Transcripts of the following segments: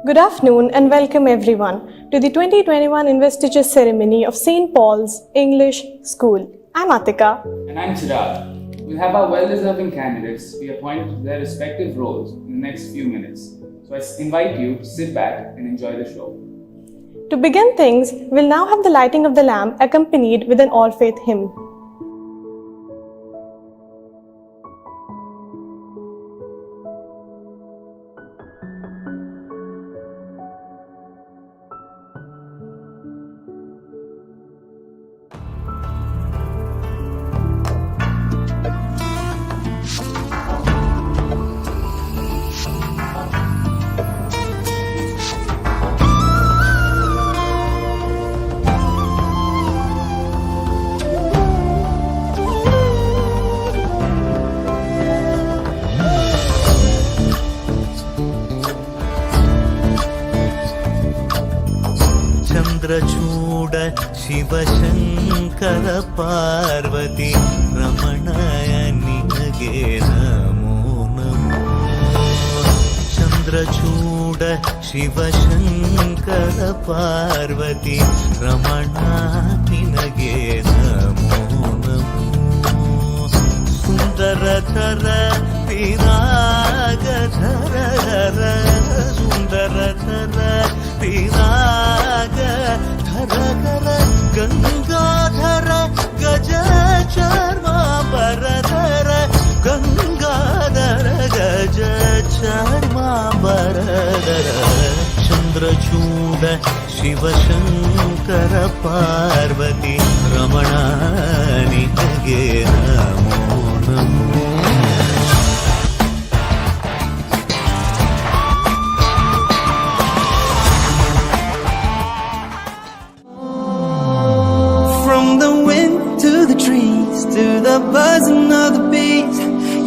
Good afternoon and welcome everyone to the 2021 Investiture ceremony of St. Paul's English School. I'm Atika. And I'm Chirag. We'll have our well-deserving candidates be appointed to their respective roles in the next few minutes. So I invite you to sit back and enjoy the show. To begin things, we'll now have the lighting of the lamp accompanied with an all-faith hymn. Chandrachud Shivshankar Parvati रमणाय निनगे Namo Namo Chandrachud Shivshankar Parvati Ramana निनगे Namo Namo सुंदरधर विरागधर सुंदरधर विराग धर गंगाधर गज चर्मांबरधर गंगाधर गज चर्मांबरधर Chandrachud Shivshankar Parvati Ramana निनगे Namo Namo to the buzzing of the bees,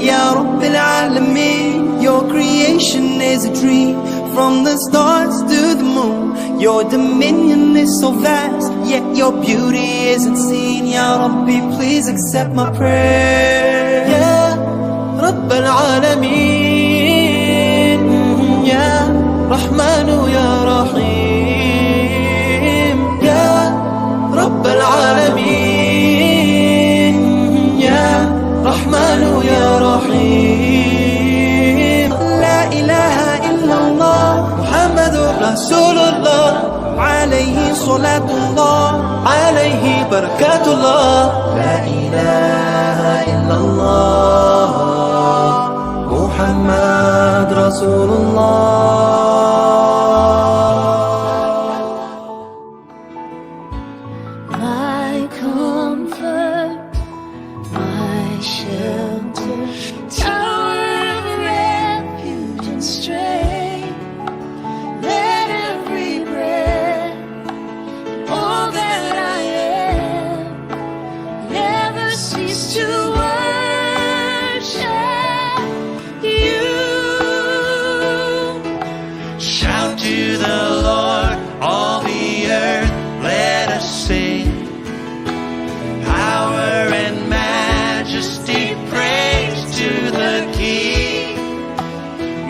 Ya Rabbil Alameen. Your creation is a dream. From the stars to the moon, your dominion is so vast, yet your beauty isn't seen. Ya Rabbi, please accept my prayer. Ya Rabbil Alameen, Ya Rahmanu Ya Rahim, Ya Rabbil Alameen, رحمن يا رحيم. لا إله إلا الله محمد رسول الله عليه صلاة الله عليه بركات الله. لا إله إلا الله محمد رسول الله. My comfort, my shelter, tower of refuge and strength. Let every breath, all that I am, never cease to worship you. Shout to the Lord, all the earth, let us sing. Power and majesty, praise to the King.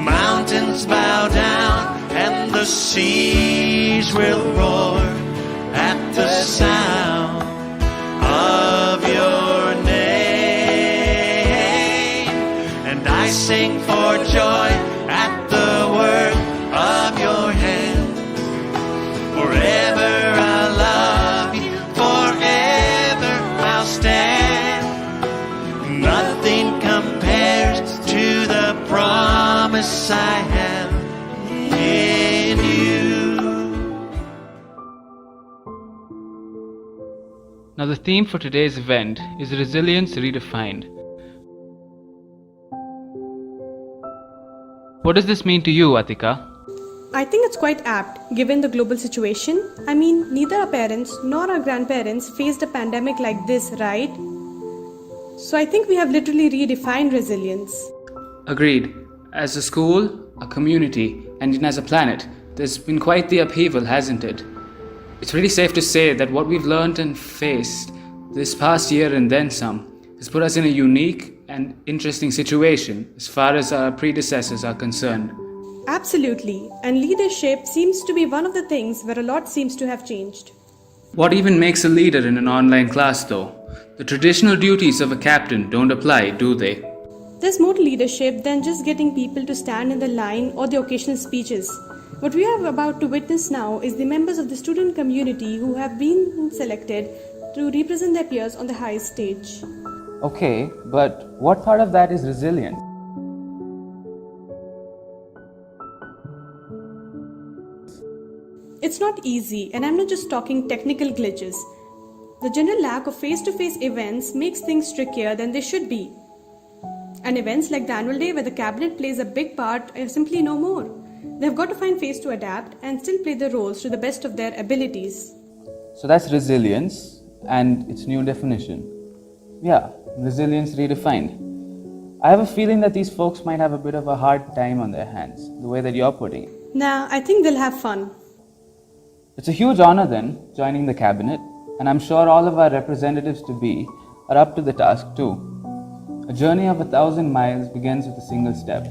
Mountains bow down and the seas will roar at the sound of your name. And I sing for joy at the work of your hand. Forever I'll love you, forever I'll stand. Nothing compares to the promise I have in you. Now the theme for today's event is Resilience Redefined. What does this mean to you, Atika? I think it's quite apt given the global situation. I mean, neither our parents nor our grandparents faced a pandemic like this, right? So I think we have literally redefined resilience. Agreed. As a school, a community, and even as a planet, there's been quite the upheaval, hasn't it? It's really safe to say that what we've learned and faced this past year and then some has put us in a unique and interesting situation as far as our predecessors are concerned. Absolutely, and leadership seems to be one of the things where a lot seems to have changed. What even makes a leader in an online class, though? The traditional duties of a captain don't apply, do they? There's more to leadership than just getting people to stand in the line or the occasional speeches. What we are about to witness now is the members of the student community who have been selected to represent their peers on the highest stage. Okay, but what part of that is resilience? It's not easy, and I'm not just talking technical glitches. The general lack of face-to-face events makes things trickier than they should be. And events like the annual day where the cabinet plays a big part are simply no more. They've got to find ways to adapt and still play their roles to the best of their abilities. So that's resilience and its new definition. Yeah, resilience redefined. I have a feeling that these folks might have a bit of a hard time on their hands, the way that you're putting it. Nah, I think they'll have fun. It's a huge honor then, joining the cabinet, and I'm sure all of our representatives to be are up to the task too. A journey of 1,000 miles begins with a single step.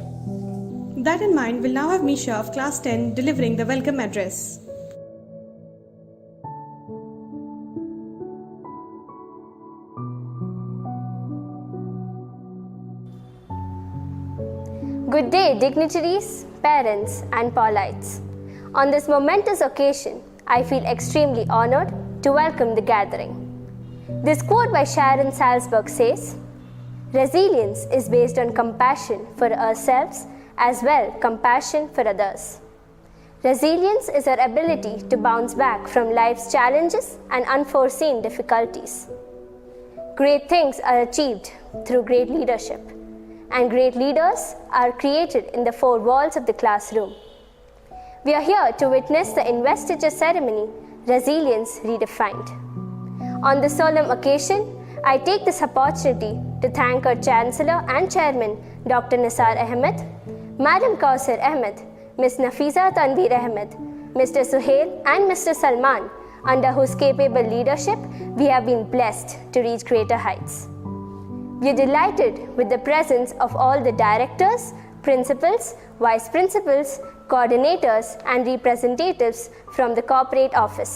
That in mind, we'll now have Misha of Class 10 delivering the welcome address. Good day, dignitaries, parents, and Paulites. On this momentous occasion, I feel extremely honored to welcome the gathering. This quote by Sharon Salzberg says, "Resilience is based on compassion for ourselves as well compassion for others." Resilience is our ability to bounce back from life's challenges and unforeseen difficulties. Great things are achieved through great leadership, and great leaders are created in the four walls of the classroom. We are here to witness the investiture ceremony, Resilience Redefined. On this solemn occasion, I take this opportunity to thank our Chancellor and Chairman, Dr. Nisar Ahmed, Madam Kausar Ahmed, Ms. Nafiza Tanveer Ahmed, Mr. Suhail and Mr. Salman, under whose capable leadership we have been blessed to reach greater heights. We are delighted with the presence of all the directors, principals, vice principals, coordinators and representatives from the corporate office.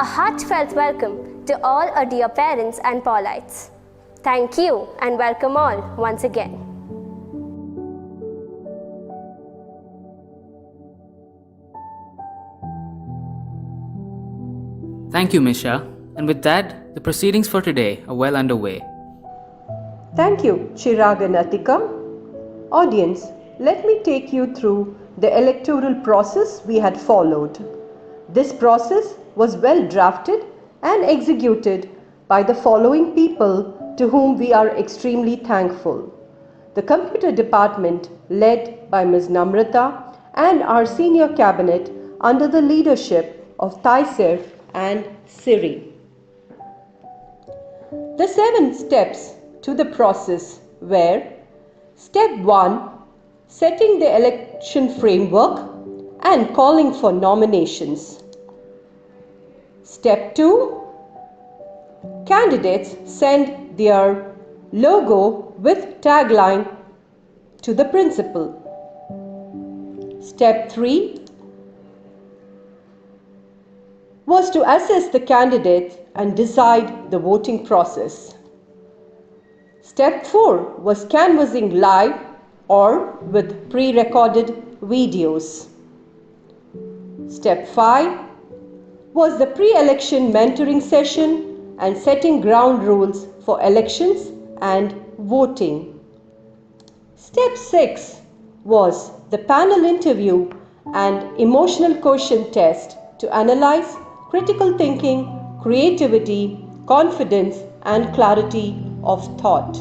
A heartfelt welcome to all our dear parents and Paulites. Thank you and welcome all once again. Thank you, Misha. And with that, the proceedings for today are well underway. Thank you, Chirag and Atika. Audience, let me take you through the electoral process we had followed. This process was well drafted and executed by the following people to whom we are extremely thankful. The computer department led by Ms. Namrata and our senior cabinet under the leadership of Taisir and Siri. The 7 steps to the process were: Step 1, setting the election framework and calling for nominations. Step 2, candidates send their logo with tagline to the principal. Step 3 was to assess the candidates and decide the voting process. Step 4 was canvassing live or with pre-recorded videos. Step 5 was the pre-election mentoring session and setting ground rules for elections and voting. Step 6 was the panel interview and emotional quotient test to analyze critical thinking, creativity, confidence, and clarity of thought.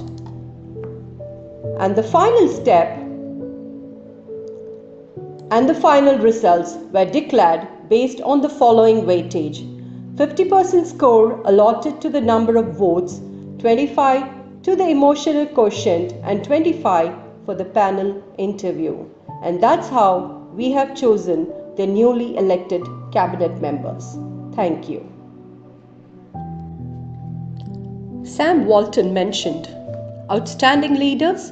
And the final step and the final results were declared based on the following weightage: 50% score allotted to the number of votes, 25 to the emotional quotient, and 25 for the panel interview. And that's how we have chosen the newly elected cabinet members. Thank you. Sam Walton mentioned, outstanding leaders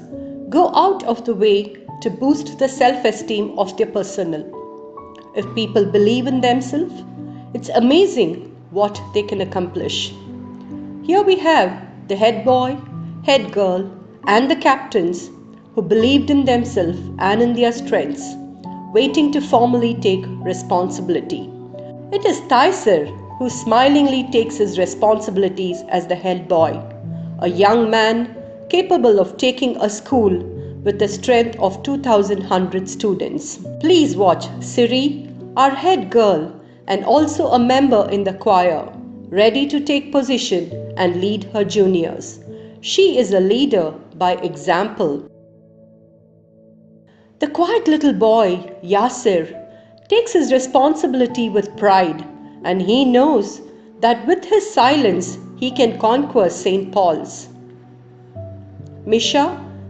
go out of the way to boost the self-esteem of their personnel. If people believe in themselves, it's amazing what they can accomplish. Here we have the head boy, head girl, and the captains who believed in themselves and in their strengths, waiting to formally take responsibility. It is Thaisar who smilingly takes his responsibilities as the head boy, a young man capable of taking a school with a strength of 2,100 students. Please watch Siri, our head girl and also a member in the choir, ready to take position and lead her juniors. She is a leader by example. The quiet little boy, Yasir, takes his responsibility with pride, and he knows that with his silence he can conquer St. Paul's. Misha,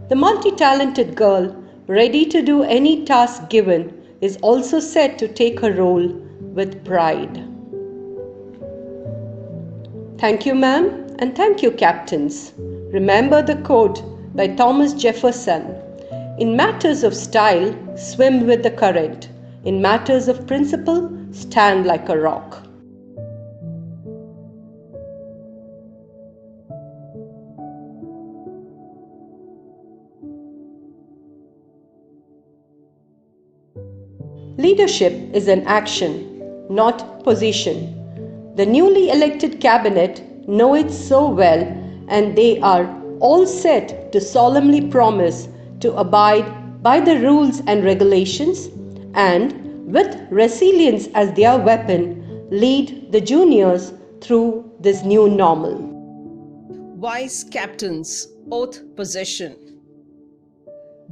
the multi-talented girl, ready to do any task given, is also set to take her role with pride. Thank you, ma'am, and thank you, captains. Remember the quote by Thomas Jefferson: "In matters of style, swim with the current. In matters of principle, stand like a rock." Leadership is an action, not position. The newly elected cabinet know it so well, and they are all set to solemnly promise to abide by the rules and regulations and, with resilience as their weapon, lead the juniors through this new normal. Vice Captain's oath position.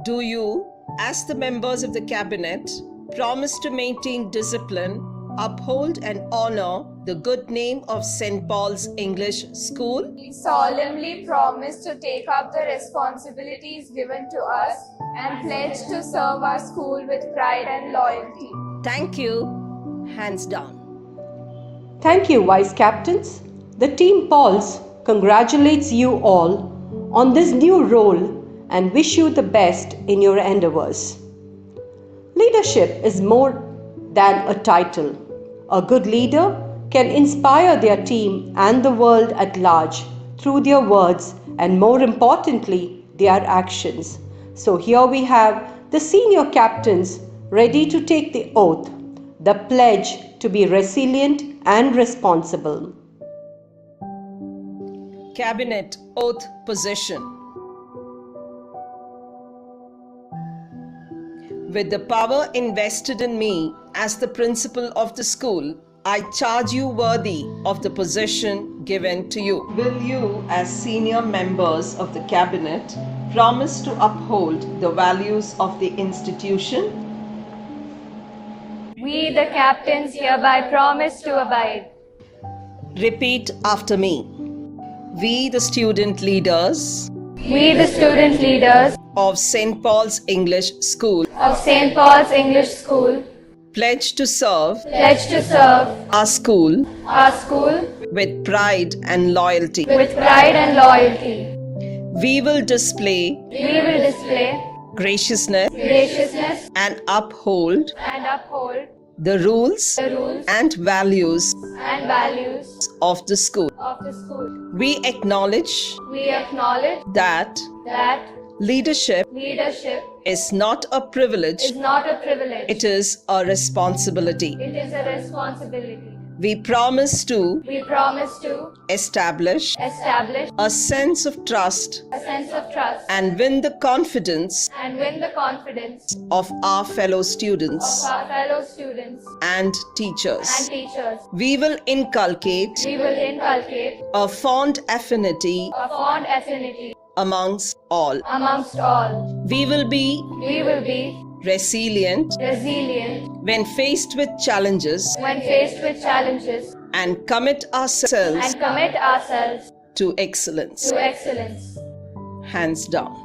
Do you, as the members of the cabinet, promise to maintain discipline, uphold and honor the good name of St. Paul's English School? We solemnly promise to take up the responsibilities given to us and pledge to serve our school with pride and loyalty. Thank you. Hands down. Thank you, Vice Captains. The Team Pauls congratulates you all on this new role and wish you the best in your endeavors. Leadership is more than a title. A good leader can inspire their team and the world at large through their words and, more importantly, their actions. So here we have the senior captains ready to take the oath, the pledge to be resilient and responsible. Cabinet oath position. With the power invested in me as the principal of the school, I charge you worthy of the position given to you. Will you, as senior members of the cabinet, promise to uphold the values of the institution? We, the captains, hereby promise to abide. Repeat after me. We, the student leaders We, the student leaders of St. Paul's English School, of St. Paul's English School, pledge to serve our school with pride and loyalty. with pride and loyalty. We will display graciousness Graciousness and uphold and uphold the rules and values and values of the school. of the school. We acknowledge We acknowledge that that leadership leadership is not a privilege, is not a privilege. it is a responsibility. It is a responsibility. We promise to We promise to establish establish a sense of trust a sense of trust and win the confidence and win the confidence of our fellow of students our fellow students and and teachers. teachers. We will inculcate We will inculcate a fond affinity a fond affinity amongst all. amongst all. We will be We will be resilient resilient when faced with challenges when faced with challenges and commit ourselves and commit ourselves to excellence. to excellence. Hands down.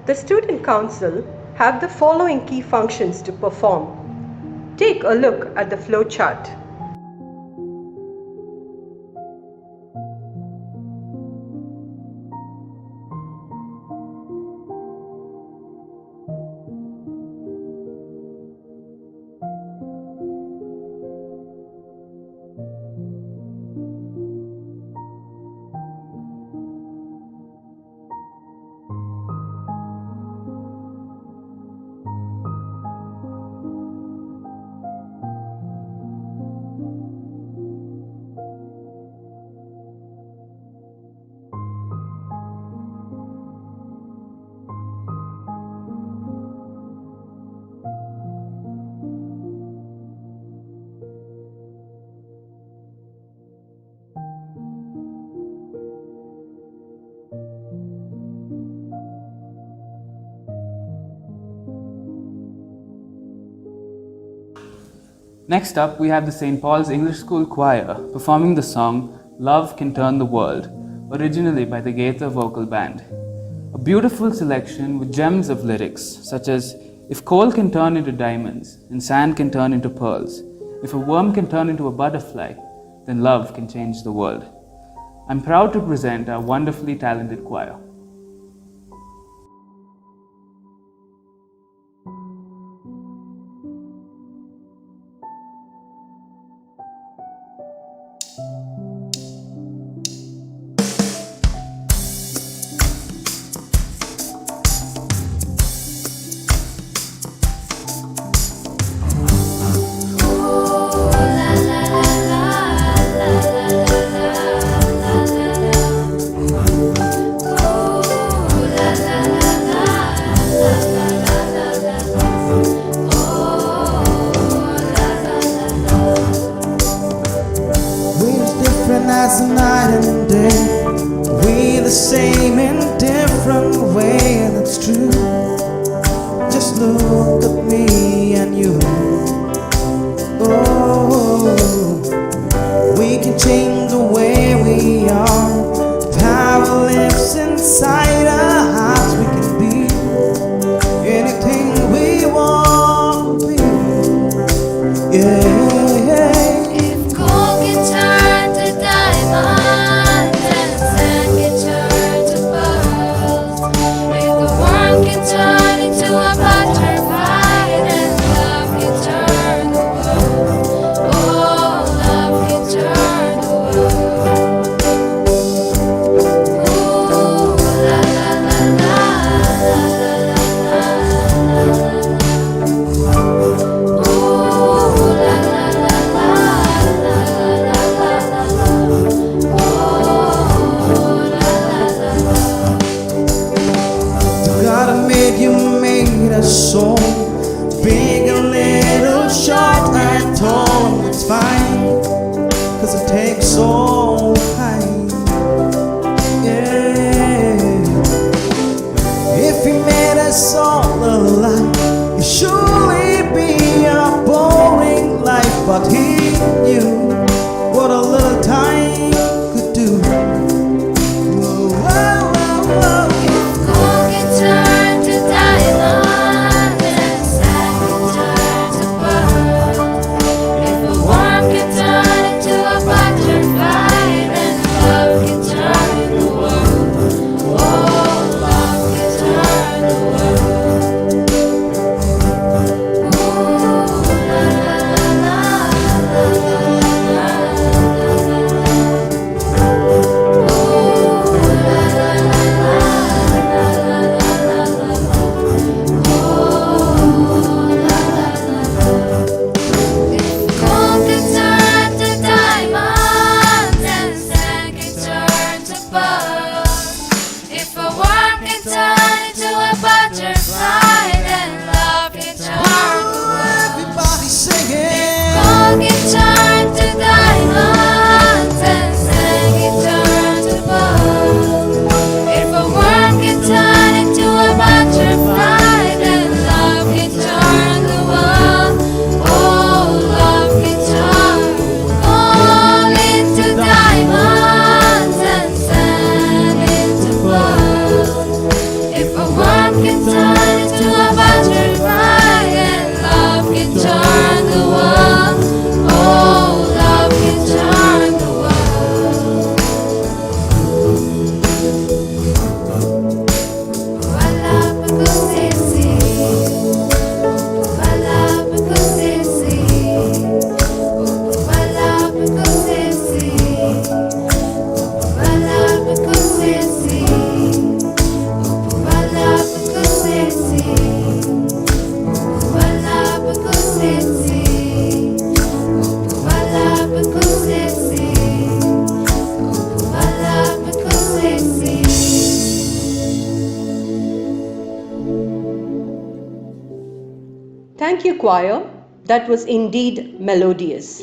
The Student Council have the following key functions to perform. Take a look at the flow chart. Next up, we have the St. Paul's English School Choir performing the song Love Can Turn the World, originally by the Gaither Vocal Band. A beautiful selection with gems of lyrics such as, if coal can turn into diamonds and sand can turn into pearls, if a worm can turn into a butterfly, then love can change the world. I'm proud to present our wonderfully talented choir. As a night and day, we're the same in different way, that's true. Just look at me and you. Oh, we can change the way we are. Power lives inside our hearts. We can be anything we want to be. Yeah. You made a song, big and little, short and tall, it's fine, cause it takes all time. Yeah. If he made us all alive, it surely be a boring life, but he knew what a little time could do. Whoa, whoa, whoa, whoa. Thank you, choir. That was indeed melodious.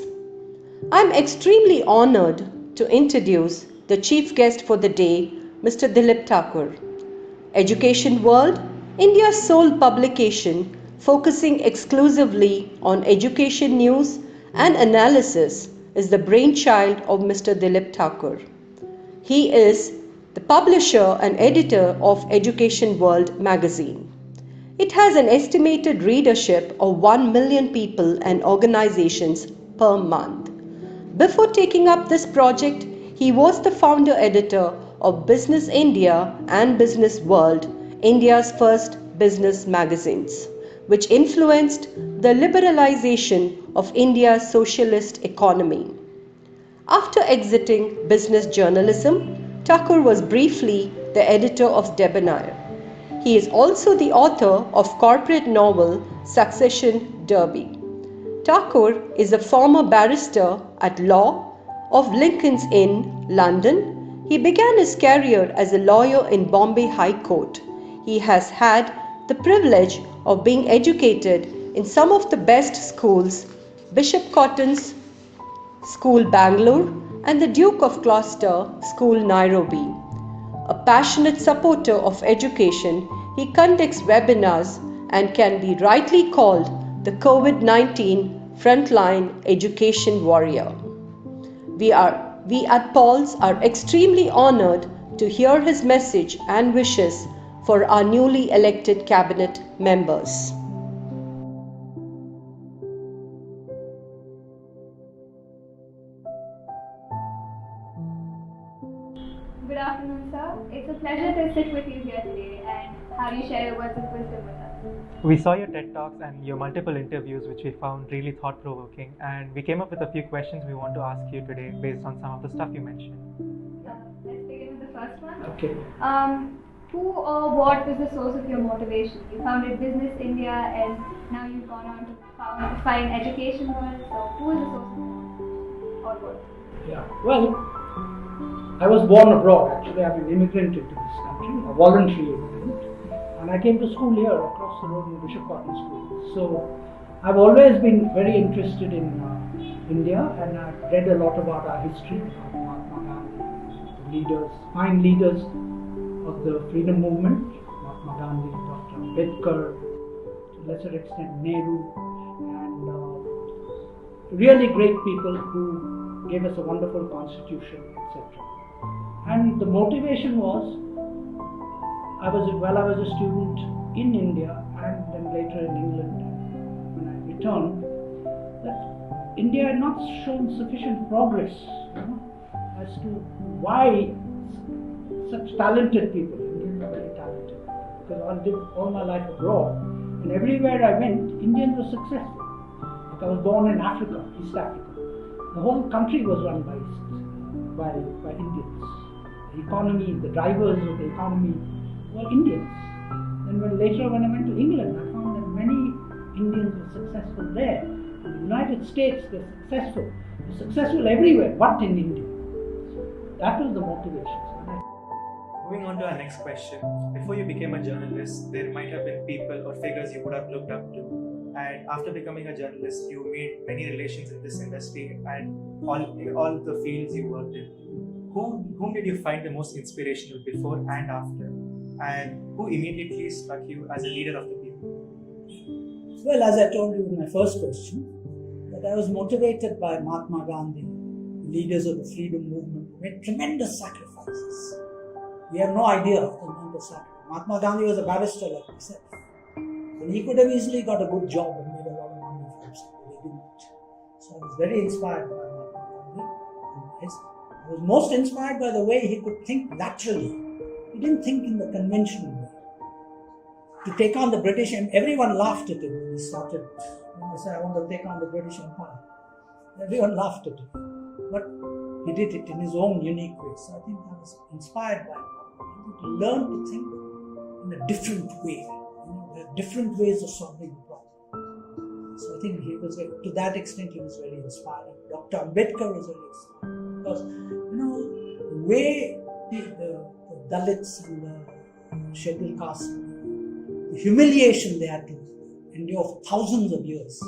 I'm extremely honored to introduce the chief guest for the day, Mr. Dilip Thakur. Education World, India's sole publication focusing exclusively on education news and analysis, is the brainchild of Mr. Dilip Thakur. He is the publisher and editor of Education World magazine. It has an estimated readership of 1 million people and organizations per month. Before taking up this project, he was the founder editor of Business India and Business World, India's first business magazines, which influenced the liberalization of India's socialist economy. After exiting business journalism, Thakur was briefly the editor of Debonair. He is also the author of corporate novel Succession Derby. Thakur is a former barrister at law of Lincoln's Inn, London. He began his career as a lawyer in Bombay High Court. He has had the privilege of being educated in some of the best schools, Bishop Cotton's School Bangalore and the Duke of Gloucester School Nairobi. A passionate supporter of education, he conducts webinars and can be rightly called the COVID-19 frontline education warrior. We at Paul's are extremely honored to hear his message and wishes for our newly elected cabinet members. Good afternoon, sir. It's a pleasure to sit with you here today and have you share your words of wisdom with us. We saw your TED Talks and your multiple interviews, which we found really thought-provoking, and we came up with a few questions we want to ask you today based on some of the stuff you mentioned. Let's begin with the first one. Okay. Who or what is the source of your motivation? You founded Business India and now you've gone on to find Education World. So who is the source of your or what? Yeah, well, I was born abroad actually. I'm an immigrant into this country, a voluntary immigrant. And I came to school here across the road in Bishop Cotton School. So I've always been very interested in India, and I've read a lot about our history, Mahatma Gandhi, leaders, fine leaders of the freedom movement, Mahatma Gandhi, Dr. Ambedkar, to a lesser extent Nehru, and really great people who gave us a wonderful constitution, etc. And the motivation was, I was a student in India and then later in England when I returned, that India had not shown sufficient progress as to why such talented people, Indians are very talented, because I lived all my life abroad and everywhere I went, Indians were successful. Like I was born in Africa, East Africa. The whole country was run by Indians. The economy, the drivers of the economy were Indians. And later when I went to England, I found that many Indians were successful there. In the United States, they're successful. They're successful everywhere, but in India. That was the motivation. Moving on to our next question. Before you became a journalist, there might have been people or figures you would have looked up to. And after becoming a journalist, you made many relations in this industry and all the fields you worked in. Whom did you find the most inspirational before and after? And who immediately struck you as a leader of the people? Well, as I told you in my first question, that I was motivated by Mahatma Gandhi, leaders of the freedom movement, who made tremendous sacrifices. We have no idea of the amount of sacrifice. Mahatma Gandhi was a barrister like myself. And he could have easily got a good job and made a lot of money for himself, but he didn't. So I was very inspired by Mahatma Gandhi. I was most inspired by the way he could think laterally. He didn't think in the conventional way. To take on the British, and everyone laughed at him when he started. When he said, I want to take on the British Empire. Everyone laughed at him. But he did it in his own unique way. So I think I was inspired by him to learn to think in a different way. There are different ways of solving the problem. So I think he was, to that extent, he was very inspiring. Dr. Ambedkar was very inspiring. Because, the way the Dalits and the scheduled castes, the humiliation they had to endure for thousands of years.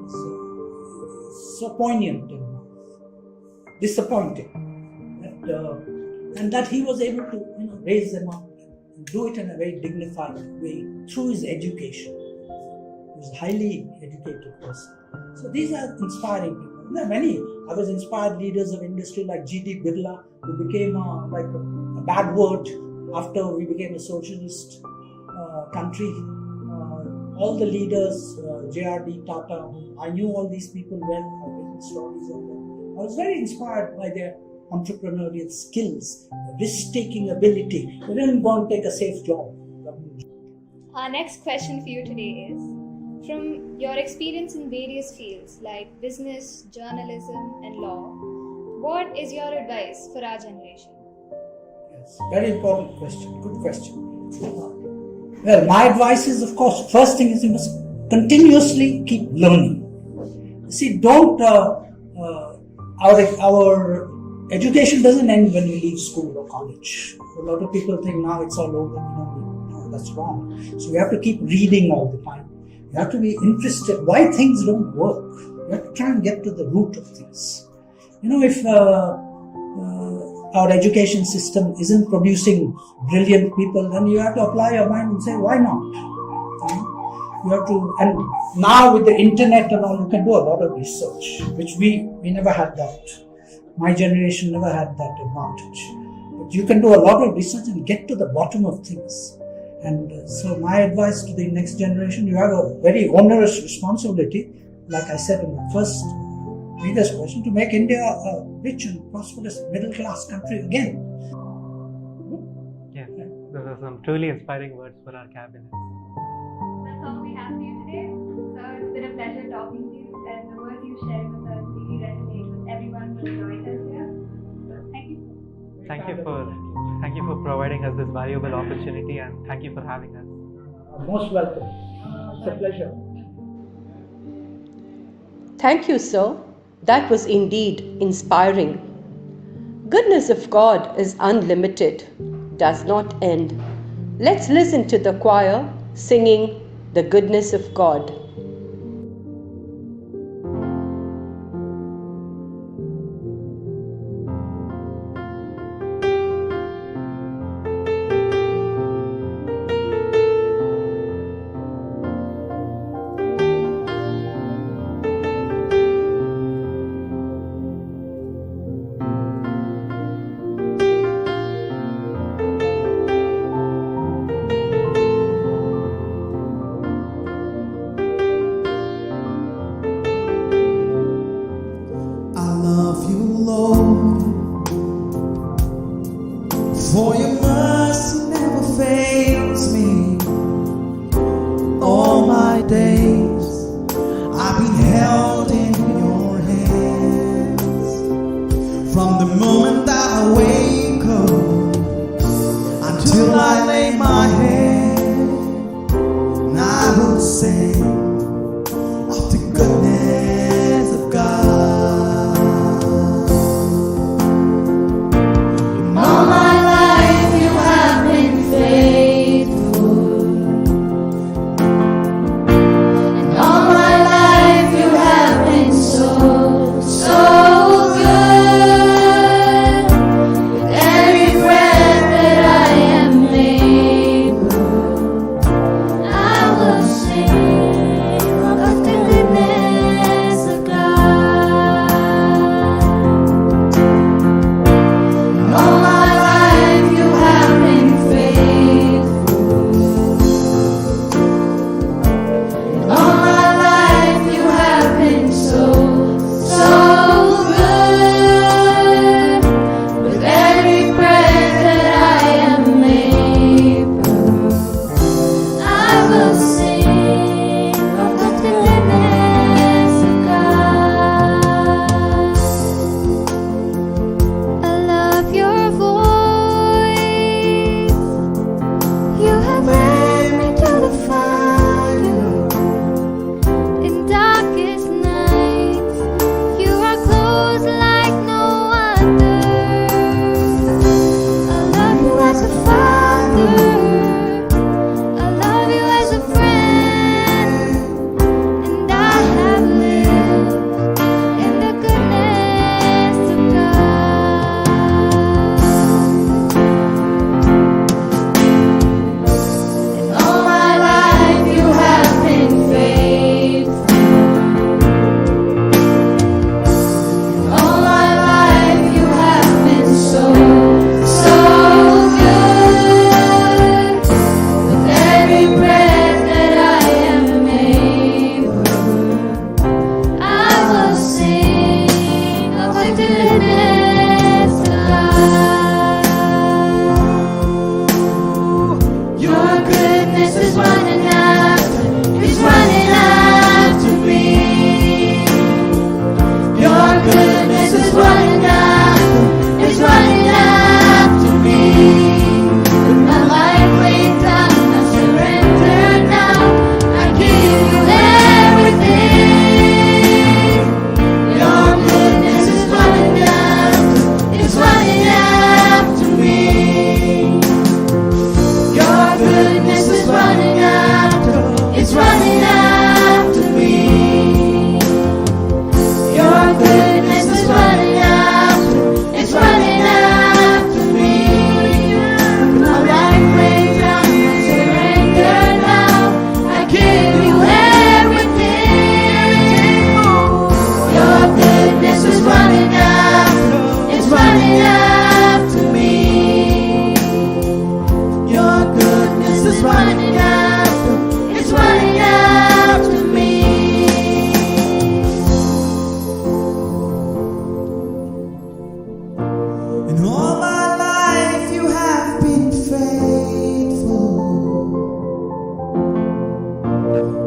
It's so poignant and disappointing. And that he was able to raise them up and do it in a very dignified way through his education. He was a highly educated person. So these are inspiring people. There are many others inspired leaders of industry like G.D. Birla, who became like a bad word after we became a socialist country. All the leaders, J.R.D. Tata, I knew all these people well, I've written stories of them. I was very inspired by their entrepreneurial skills, risk-taking ability. They didn't go and take a safe job. Our next question for you today is, from your experience in various fields like business, journalism and law, what is your advice for our generation? Yes, very important question. Good question. Well, my advice is, of course, first thing is you must continuously keep learning. See, don't, our education doesn't end when you leave school or college. A lot of people think now it's all over. No, that's wrong. So we have to keep reading all the time. You have to be interested why things don't work. You have to try and get to the root of things. If our education system isn't producing brilliant people, then you have to apply your mind and say, why not? You have to, and now with the internet and all, you can do a lot of research, which we never had that. My generation never had that advantage. But you can do a lot of research and get to the bottom of things. And so my advice to the next generation, you have a very onerous responsibility, like I said in the previous question, to make India a rich and prosperous middle-class country again. Yes, those are some truly inspiring words for our cabinet. That's all we have for you today. So it's been a pleasure talking to you, and the words you shared with us really resonate with everyone who joined us here. So thank you. Thank you for providing us this valuable opportunity, and thank you for having us. Most welcome. It's a pleasure. Thank you, sir. That was indeed inspiring. Goodness of God is unlimited, does not end. Let's listen to the choir singing the goodness of God. For your mercy never fails me. All my days I've been held in your hands. From the moment that I wake up until I lay my head, and I will sing of the goodness of God. All my life you have been faithful, and all my life you have been so, so good. With And all my life you have been faithful.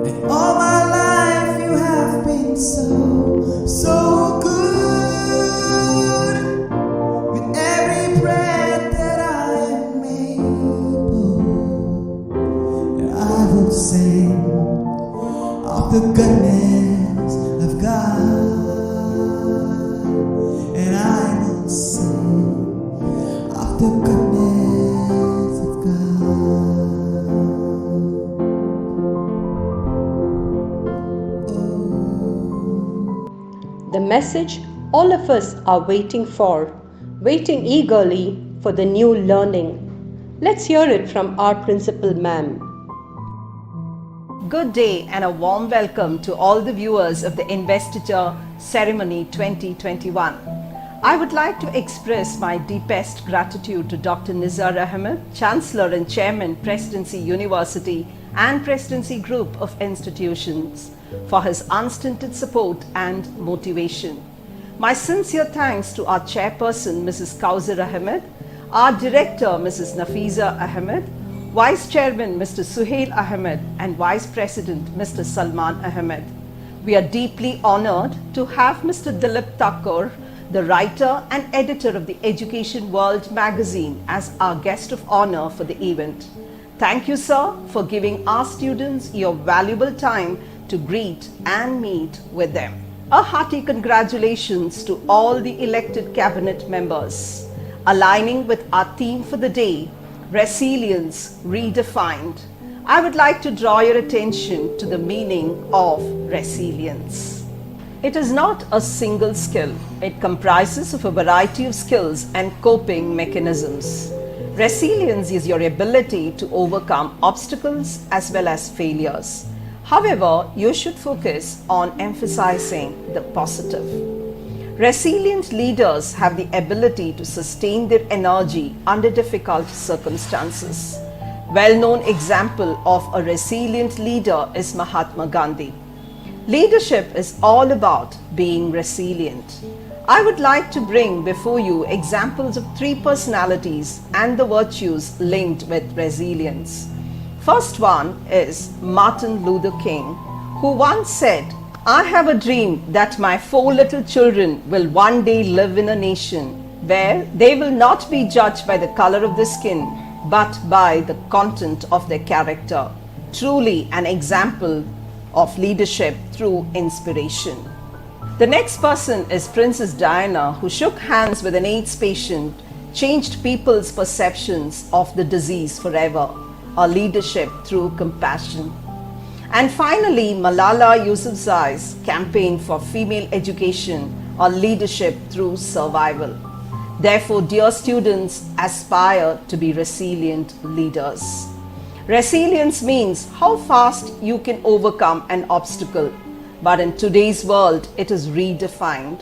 And all my life you have been so, so good. With every breath that I am able, and I will sing of the goodness of God. And I will sing of the goodness of The message all of us are waiting for, waiting eagerly for the new learning. Let's hear it from our principal, ma'am. Good day and a warm welcome to all the viewers of the Investiture Ceremony 2021. I would like to express my deepest gratitude to Dr. Nizar Ahmed, Chancellor and Chairman, Presidency University and Presidency Group of Institutions, for his unstinted support and motivation. My sincere thanks to our Chairperson, Mrs. Kausar Ahmed, our Director, Mrs. Nafiza Ahmed, Vice Chairman, Mr. Suhail Ahmed, and Vice President, Mr. Salman Ahmed. We are deeply honored to have Mr. Dilip Thakur, the writer and editor of the Education World magazine, as our guest of honor for the event. Thank you, sir, for giving our students your valuable time to greet and meet with them. A hearty congratulations to all the elected cabinet members. Aligning with our theme for the day, Resilience Redefined, I would like to draw your attention to the meaning of resilience. It is not a single skill. It comprises of a variety of skills and coping mechanisms. Resilience is your ability to overcome obstacles as well as failures. However, you should focus on emphasizing the positive. Resilient leaders have the ability to sustain their energy under difficult circumstances. Well-known example of a resilient leader is Mahatma Gandhi. Leadership is all about being resilient. I would like to bring before you examples of 3 personalities and the virtues linked with resilience. First one is Martin Luther King, who once said, "I have a dream that my 4 little children will one day live in a nation where they will not be judged by the color of their skin, but by the content of their character." Truly an example of leadership through inspiration. The next person is Princess Diana, who shook hands with an AIDS patient, changed people's perceptions of the disease forever. A leadership through compassion. And finally, Malala Yousafzai's campaign for female education, or leadership through survival. Therefore, dear students, aspire to be resilient leaders. Resilience means how fast you can overcome an obstacle, but in today's world, it is redefined.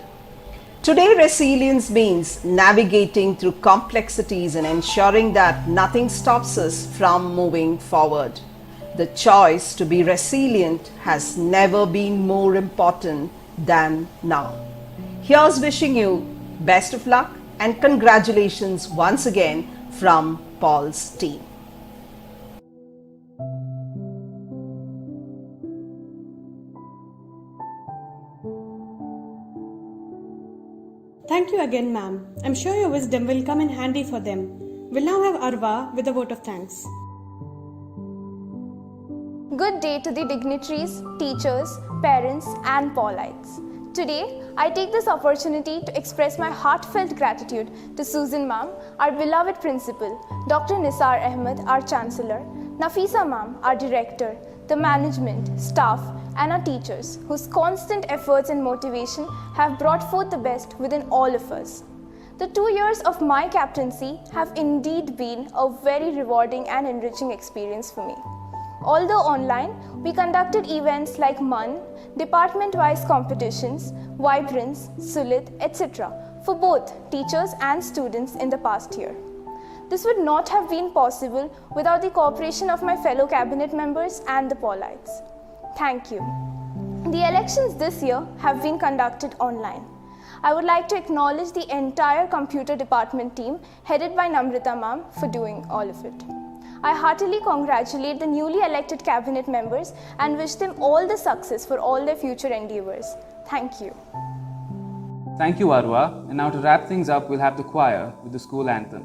Today, resilience means navigating through complexities and ensuring that nothing stops us from moving forward. The choice to be resilient has never been more important than now. Here's wishing you best of luck and congratulations once again from Paul's team. Thank you again, ma'am. I'm sure your wisdom will come in handy for them. We'll now have Arwa with a vote of thanks. Good day to the dignitaries, teachers, parents, and Paulites. Today, I take this opportunity to express my heartfelt gratitude to Susan ma'am, our beloved principal, Dr. Nisar Ahmed, our chancellor, Nafisa ma'am, our director, the management, staff, and our teachers, whose constant efforts and motivation have brought forth the best within all of us. The 2 years of my captaincy have indeed been a very rewarding and enriching experience for me. Although online, we conducted events like MUN, department-wise competitions, Vibrance, Sulit, etc. for both teachers and students in the past year. This would not have been possible without the cooperation of my fellow cabinet members and the Paulites. Thank you. The elections this year have been conducted online. I would like to acknowledge the entire computer department team headed by Namrita ma'am for doing all of it. I heartily congratulate the newly elected cabinet members and wish them all the success for all their future endeavors. Thank you. Thank you, Arwa. And now to wrap things up, we'll have the choir with the school anthem.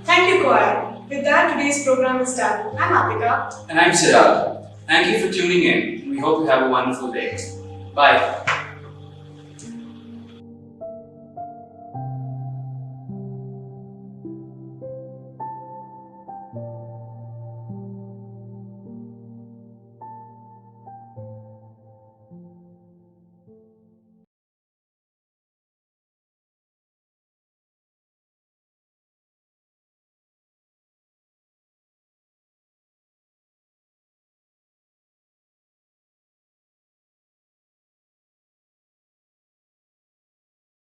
Thank you, choir. With that, today's program is done. I'm Apika. And I'm Chirag. Thank you for tuning in. We hope you have a wonderful day. Bye.